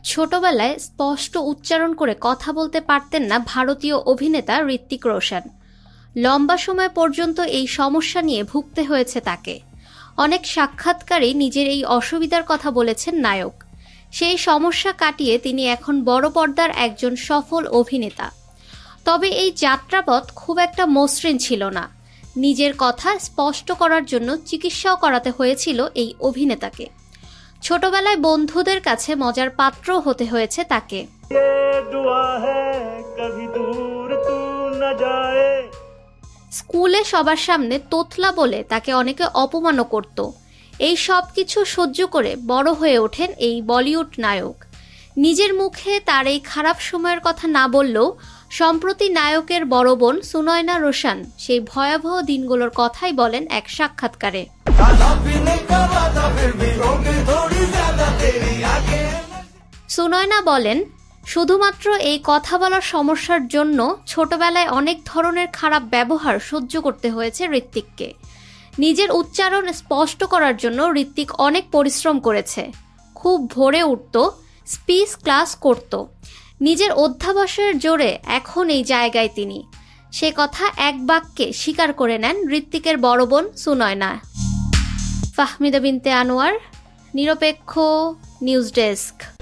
ছোটবেলায় স্পষ্ট উচ্চারণ করে কথা বলতে পারতেন না ভারতীয় অভিনেতা ঋত্বিক রোশন। লম্বা সময় পর্যন্ত এই সমস্যা নিয়ে ভুগতে হয়েছে তাকে। অনেক সাক্ষাৎকারে নিজের এই অসুবিধার কথা বলেছেন নায়ক। সেই সমস্যা কাটিয়ে তিনি এখন বড় পর্দার একজন সফল অভিনেতা। তবে এই যাত্রাপথ খুব একটা মসৃণ ছিল না। নিজের কথা স্পষ্ট করার জন্য চিকিৎসাও করাতে হয়েছিল এই অভিনেতাকে। ছোটবেলায় বন্ধুদের কাছে মজার পাত্র হতে হয়েছে তাকে। স্কুলে সবার সামনে তোতলা বলে তাকে অনেকে অপমানও করত। এই সব কিছু সহ্য করে বড় হয়ে ওঠেন এই বলিউড নায়ক। নিজের মুখে তার এই খারাপ সময়ের কথা না বললেও সম্প্রতি নায়কের বড় বোন সুনয়না রোশন সেই ভয়াবহ দিনগুলোর কথাই বলেন এক সাক্ষাৎকারে। সুনয়না বলেন, শুধুমাত্র এই কথা বলার সমস্যার জন্য ছোটবেলায় অনেক ধরনের খারাপ ব্যবহার সহ্য করতে হয়েছে ঋত্বিককে। নিজের উচ্চারণ স্পষ্ট করার জন্য ঋত্বিক অনেক পরিশ্রম করেছে। খুব ভোরে উঠত, স্পিচ ক্লাস করত। নিজের অধ্যাবসায়ের জোরে এখন এই জায়গায় তিনি। সে কথা এক বাক্যে স্বীকার করে নেন ঋত্বিকের বড় বোন সুনয়না। ফাহমিদা বিনতে আনোয়ার, নিরপেক্ষ নিউজ ডেস্ক।